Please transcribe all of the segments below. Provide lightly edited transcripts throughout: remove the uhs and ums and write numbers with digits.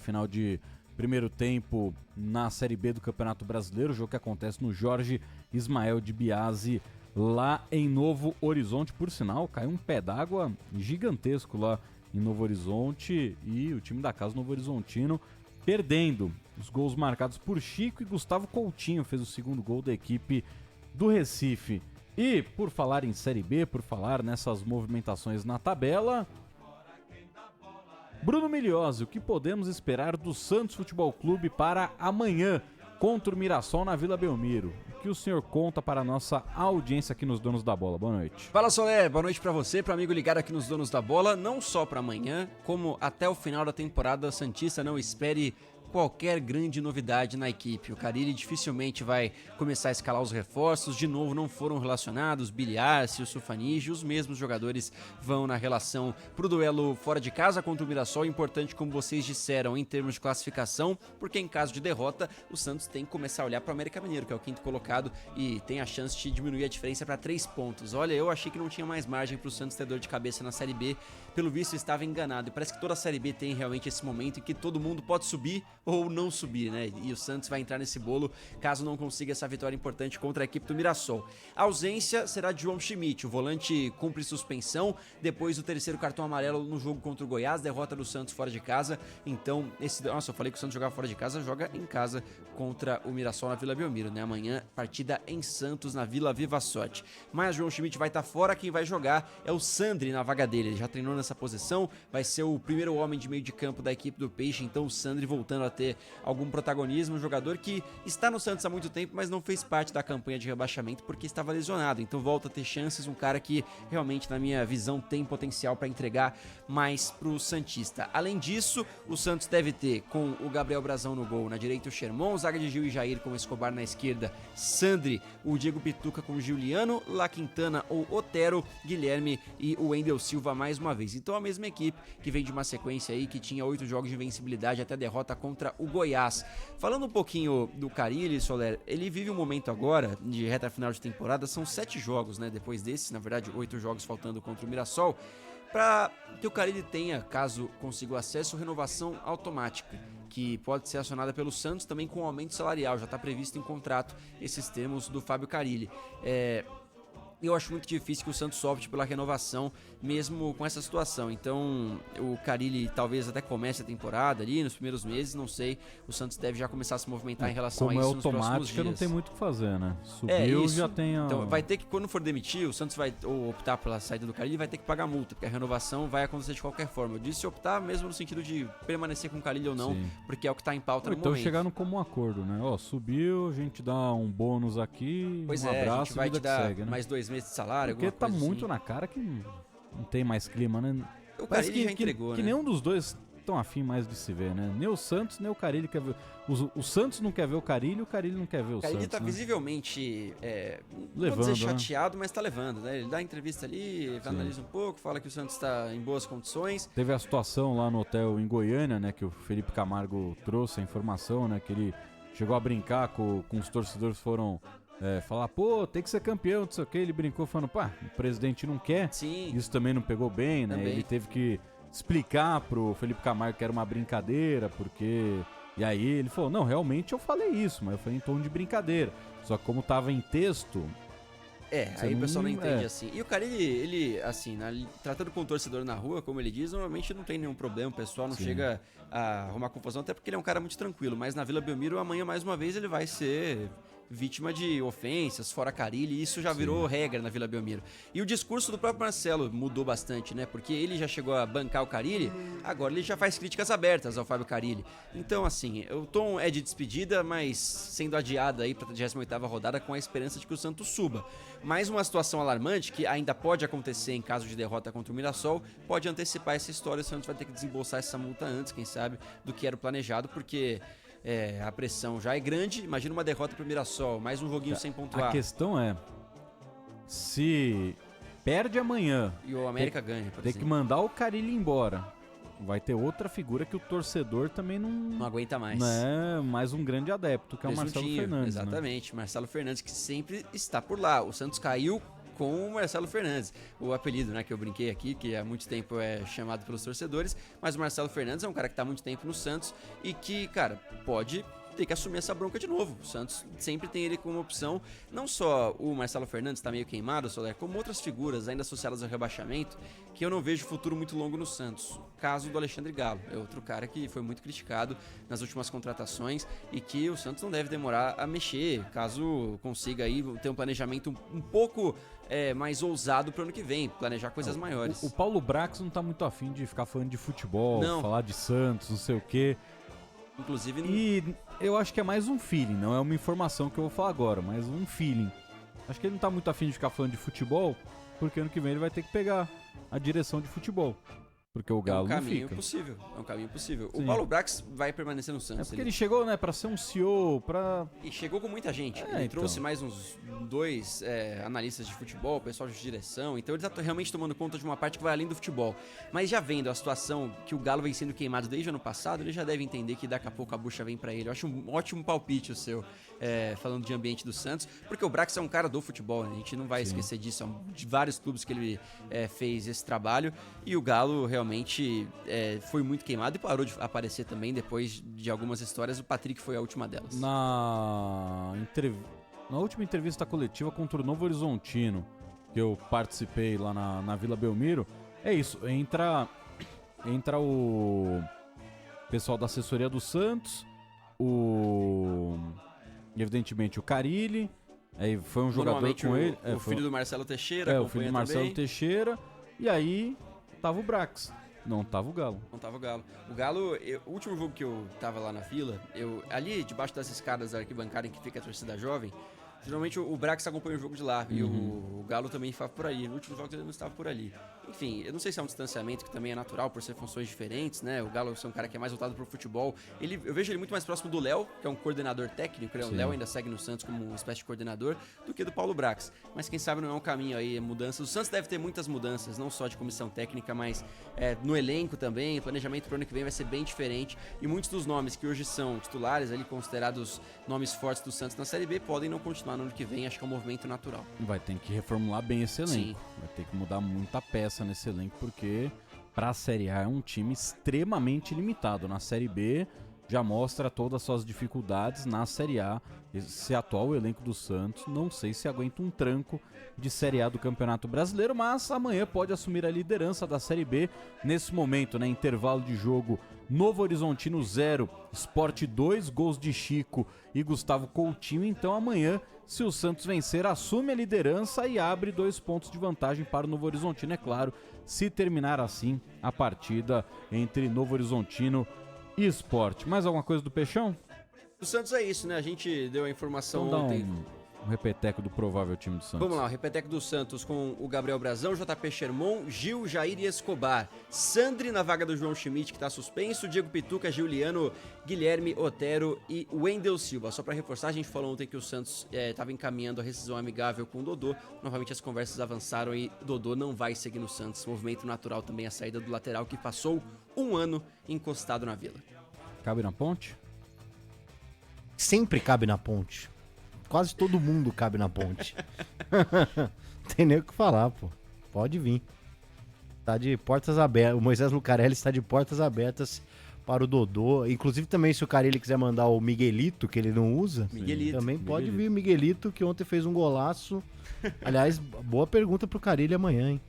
final de primeiro tempo na Série B do Campeonato Brasileiro, jogo que acontece no Jorge Ismael de Biasi, lá em Novo Horizonte. Por sinal, caiu um pé d'água gigantesco lá em Novo Horizonte e o time da casa Novo Horizontino perdendo. Os gols marcados por Chico e Gustavo Coutinho fez o segundo gol da equipe do Recife. E por falar em Série B, por falar nessas movimentações na tabela, Bruno Migliozzi, o que podemos esperar do Santos Futebol Clube para amanhã contra o Mirassol na Vila Belmiro? O que o senhor conta para a nossa audiência aqui nos Donos da Bola? Boa noite. Fala, Soler, boa noite para você, para amigo ligado aqui nos Donos da Bola, não só para amanhã, como até o final da temporada santista. Não espere qualquer grande novidade na equipe. O Carille dificilmente vai começar a escalar os reforços. De novo, não foram relacionados Biliarci, o Sufanigi, os mesmos jogadores vão na relação pro duelo fora de casa contra o Mirassol. Importante, como vocês disseram, em termos de classificação, porque em caso de derrota, o Santos tem que começar a olhar para o América Mineiro, que é o quinto colocado, e tem a chance de diminuir a diferença para 3 pontos. Olha, eu achei que não tinha mais margem para o Santos ter dor de cabeça na Série B. Pelo visto, estava enganado. E parece que toda a Série B tem realmente esse momento em que todo mundo pode subir ou não subir, né? E o Santos vai entrar nesse bolo caso não consiga essa vitória importante contra a equipe do Mirassol. A ausência será de João Schmidt, o volante cumpre suspensão depois do terceiro cartão amarelo no jogo contra o Goiás, derrota do Santos fora de casa. Então, eu falei que o Santos jogava fora de casa, joga em casa contra o Mirassol na Vila Belmiro, né? Amanhã, partida em Santos, na Vila Viva Sorte. Mas João Schmidt vai estar fora, quem vai jogar é o Sandri na vaga dele. Ele já treinou nessa posição, vai ser o primeiro homem de meio de campo da equipe do Peixe, então o Sandri voltando a ter algum protagonismo, um jogador que está no Santos há muito tempo, mas não fez parte da campanha de rebaixamento porque estava lesionado, então volta a ter chances, um cara que realmente, na minha visão, tem potencial para entregar mais pro Santista. Além disso, o Santos deve ter, com o Gabriel Brazão no gol, na direita o Sherman, zaga de Gil e Jair com o Escobar na esquerda, Sandri, o Diego Pituca com o Giuliano, La Quintana ou Otero, Guilherme e o Wendel Silva mais uma vez. Então a mesma equipe que vem de uma sequência aí que tinha 8 jogos de invencibilidade até a derrota contra o Goiás. Falando um pouquinho do Carille, Soler, ele vive um momento agora de reta final de temporada, são 7 jogos, né? Depois desses, na verdade, 8 jogos faltando contra o Mirassol, para que o Carille tenha, caso consiga o acesso, renovação automática, que pode ser acionada pelo Santos também com aumento salarial, já está previsto em contrato esses termos do Fábio Carille. Eu acho muito difícil que o Santos opte pela renovação, mesmo com essa situação. Então, o Carille talvez até comece a temporada ali, nos primeiros meses, não sei. O Santos deve já começar a se movimentar em relação a isso nos próximos dias. Como é automática, não tem muito o que fazer, né? Subiu, já tem... Então, vai ter que, quando for demitir, o Santos vai ou optar pela saída do Carille, vai ter que pagar multa, porque a renovação vai acontecer de qualquer forma. Eu disse optar mesmo no sentido de permanecer com o Carille ou não, sim, porque é o que está em pauta no momento. Então, chegar no comum acordo, né? Subiu, a gente dá um bônus aqui, pois um abraço, a gente vai te dar segue, né? mais 2 meses de salário, porque tá muito assim. Na cara que não tem mais clima, né? O Carille já entregou, que né? nenhum dos dois estão afim mais de se ver, né? Nem o Santos, nem o Carille quer ver. O Santos não quer ver o Carille não quer ver o Santos. O Carille tá né? visivelmente, levando, vou dizer chateado, né? Mas tá levando, né? Ele dá entrevista ali, analisa um pouco, fala que o Santos tá em boas condições. Teve a situação lá no hotel em Goiânia, né? Que o Felipe Camargo trouxe a informação, né? Que ele chegou a brincar com os torcedores que foram... falar, pô, tem que ser campeão, não sei o que. Ele brincou falando, pá, o presidente não quer. Sim. Isso também não pegou bem, né? Também. Ele teve que explicar pro Felipe Camargo que era uma brincadeira, porque... E aí ele falou, não, realmente eu falei isso, mas eu falei em tom de brincadeira. Só que como tava em texto... aí o pessoal não entende assim. E o cara, ele assim, tratando com o torcedor na rua, como ele diz, normalmente não tem nenhum problema, o pessoal não chega a arrumar confusão, até porque ele é um cara muito tranquilo. Mas na Vila Belmiro, amanhã, mais uma vez, ele vai ser vítima de ofensas, fora Carille, e isso já virou regra na Vila Belmiro. E o discurso do próprio Marcelo mudou bastante, né? Porque ele já chegou a bancar o Carille, agora ele já faz críticas abertas ao Fábio Carille. Então, assim, o tom é de despedida, mas sendo adiado aí para a 38ª rodada com a esperança de que o Santos suba. Mais uma situação alarmante que ainda pode acontecer em caso de derrota contra o Mirassol, pode antecipar essa história. O Santos vai ter que desembolsar essa multa antes, quem sabe, do que era o planejado, porque a pressão já é grande. Imagina uma derrota pro Mirassol, mais um joguinho sem pontuar. A questão é, se perde amanhã e o América ganha, tem que mandar o Carille embora, vai ter outra figura que o torcedor também não aguenta mais. Né? Mais um grande adepto, que é o Marcelo Fernandes. Exatamente, né? Marcelo Fernandes, que sempre está por lá. O Santos caiu com o Marcelo Fernandes. O apelido, né, que eu brinquei aqui, que há muito tempo é chamado pelos torcedores, mas o Marcelo Fernandes é um cara que tá há muito tempo no Santos e que, cara, pode ter que assumir essa bronca de novo. O Santos sempre tem ele como opção. Não só o Marcelo Fernandes tá meio queimado, Soler, como outras figuras ainda associadas ao rebaixamento, que eu não vejo futuro muito longo no Santos. Caso do Alexandre Galo, é outro cara que foi muito criticado nas últimas contratações e que o Santos não deve demorar a mexer, caso consiga aí ter um planejamento um pouco mais ousado pro ano que vem, planejar coisas maiores. O Paulo Brax não tá muito afim de ficar falando de futebol, Não. falar de Santos, não sei o quê. Inclusive, E eu acho que é mais um feeling, não é uma informação que eu vou falar agora, mas um feeling. Acho que ele não tá muito afim de ficar falando de futebol, porque ano que vem ele vai ter que pegar a direção de futebol. Porque o Galo não fica. É um caminho possível. Sim. O Paulo Brax vai permanecer no É Santos. porque ele chegou, né, pra ser um CEO, E chegou com muita gente. Ele então. trouxe mais uns 2 analistas de futebol, pessoal de direção. Então ele tá realmente tomando conta de uma parte que vai além do futebol. Mas já vendo a situação que o Galo vem sendo queimado desde o ano passado, ele já deve entender que daqui a pouco a bucha vem pra ele. Eu acho um ótimo palpite o seu, falando de ambiente do Santos. Porque o Brax é um cara do futebol, né? A gente não vai esquecer disso. É de vários clubes que ele fez esse trabalho. E o Galo realmente foi muito queimado e parou de aparecer também depois de algumas histórias. O Patrick foi a última delas. Na última entrevista coletiva contra o Novo Horizontino, que eu participei lá na Vila Belmiro, é isso, entra o pessoal da assessoria do Santos, evidentemente o Carille, aí foi um jogador com ele. O filho do Marcelo Teixeira. O filho do Marcelo Teixeira, e aí tava o Brax. Não tava o Galo. Não tava o Galo. O Galo, o último jogo que eu tava lá na Vila, ali debaixo das escadas da arquibancada em que fica a torcida jovem, geralmente o Brax acompanha o jogo de lá. E o Galo também estava por ali. No último jogo ele não estava por ali. Enfim, eu não sei se é um distanciamento que também é natural por ser funções diferentes, né? O Galo é um cara que é mais voltado pro futebol. Eu vejo ele muito mais próximo do Léo, que é um coordenador técnico, né? O Léo ainda segue no Santos como uma espécie de coordenador, do que do Paulo Brax. Mas quem sabe não é um caminho aí, mudanças. O Santos deve ter muitas mudanças, não só de comissão técnica, mas no elenco também. O planejamento pro ano que vem vai ser bem diferente. E muitos dos nomes que hoje são titulares, ali considerados nomes fortes do Santos na Série B, podem não continuar no ano que vem. Acho que é um movimento natural. Vai ter que reformular bem esse elenco. Sim. Vai ter que mudar muita peça nesse elenco, porque pra Série A é um time extremamente limitado. Na Série B já mostra todas as suas dificuldades. Na Série A, esse atual elenco do Santos, não sei se aguenta um tranco de Série A do Campeonato Brasileiro, mas amanhã pode assumir a liderança da Série B. Nesse momento, né, intervalo de jogo, Novo Horizontino 0, Sport 2, gols de Chico e Gustavo Coutinho. Então amanhã, se o Santos vencer, assume a liderança e abre 2 pontos de vantagem para o Novo Horizontino, é claro, se terminar assim a partida entre Novo Horizontino e Sport. Mais alguma coisa do Peixão? O Santos é isso, né? A gente deu a informação Então dá ontem. um repeteco do provável time do Santos. Vamos lá, o repeteco do Santos com o Gabriel Brazão, JP Sherman, Gil, Jair e Escobar. Sandri na vaga do João Schmidt, que tá suspenso. Diego Pituca, Giuliano, Guilherme Otero e Wendel Silva. Só pra reforçar, a gente falou ontem que o Santos tava encaminhando a rescisão amigável com o Dodô. Novamente as conversas avançaram e Dodô não vai seguir no Santos. Movimento natural também a saída do lateral que passou 1 ano encostado na Vila. Cabe na ponte? Sempre cabe na ponte. Quase todo mundo cabe na ponte. Não tem nem o que falar, pô. Pode vir. Tá de portas abertas. O Moisés Lucarelli está de portas abertas para o Dodô. Inclusive também, se o Carille quiser mandar o Miguelito, que ele não usa, Miguelito. também pode vir o Miguelito, que ontem fez um golaço. Aliás, boa pergunta pro Carille amanhã, hein?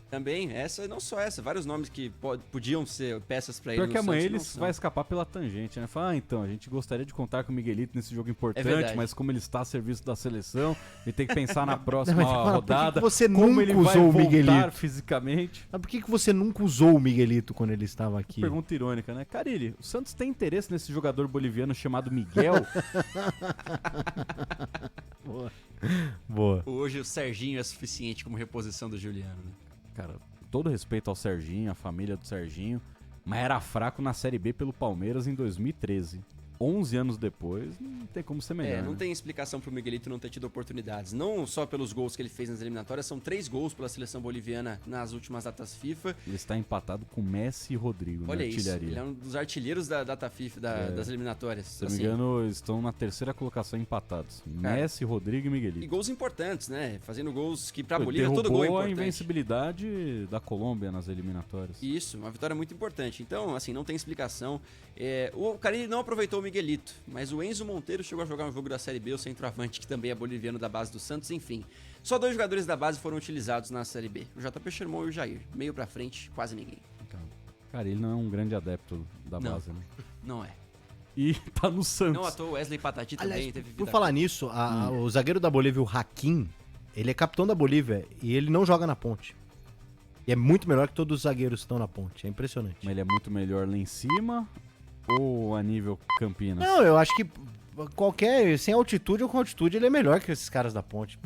Também, não só essa, vários nomes que podiam ser peças pra ele. Pior que amanhã ele vai vai escapar pela tangente, né? Fala, então, a gente gostaria de contar com o Miguelito nesse jogo importante, verdade. mas como ele está a serviço da seleção, ele tem que pensar na próxima rodada. Por que você como nunca ele vai usou o voltar Miguelito? fisicamente. Mas por que você nunca usou o Miguelito quando ele estava aqui? Pergunta irônica, né? Carille, o Santos tem interesse nesse jogador boliviano chamado Miguel? Boa. Boa. Hoje o Serginho é suficiente como reposição do Giuliano, né? Cara, todo respeito ao Serginho, a família do Serginho, mas era fraco na Série B pelo Palmeiras em 2013. 11 anos depois, não tem como ser melhor. Não né? tem explicação pro Miguelito não ter tido oportunidades. Não só pelos gols que ele fez nas eliminatórias, são 3 gols pela seleção boliviana nas últimas datas FIFA. Ele está empatado com Messi e Rodrigo Olha na isso, artilharia. ele é um dos artilheiros da data FIFA, das eliminatórias. Se não me engano, estão na terceira colocação empatados. Messi, Rodrigo e E Miguelito. gols importantes, né? Fazendo gols que pra Pô, Bolívia todo gol é derrubou a importante. invencibilidade da Colômbia nas eliminatórias. Isso, uma vitória muito importante. Então, assim, não tem explicação. O Carille não aproveitou o Miguelito, mas o Enzo Monteiro chegou a jogar um jogo da Série B, o centroavante, que também é boliviano da base do Santos, enfim. Só 2 jogadores da base foram utilizados na Série B, o JP Sherman e o Jair. Meio pra frente, quase ninguém. Cara, ele não é um grande adepto da Não. base, né? Não é. E tá no Santos. Não à toa, o Wesley Patati também Aliás, teve vida. por falar nisso, o zagueiro da Bolívia, o Hakim, ele é capitão da Bolívia e ele não joga na ponte. E é muito melhor que todos os zagueiros que estão na ponte. É impressionante. Mas ele é muito melhor lá em cima ou a nível Campinas? Não, eu acho que sem altitude ou com altitude ele é melhor que esses caras da ponte.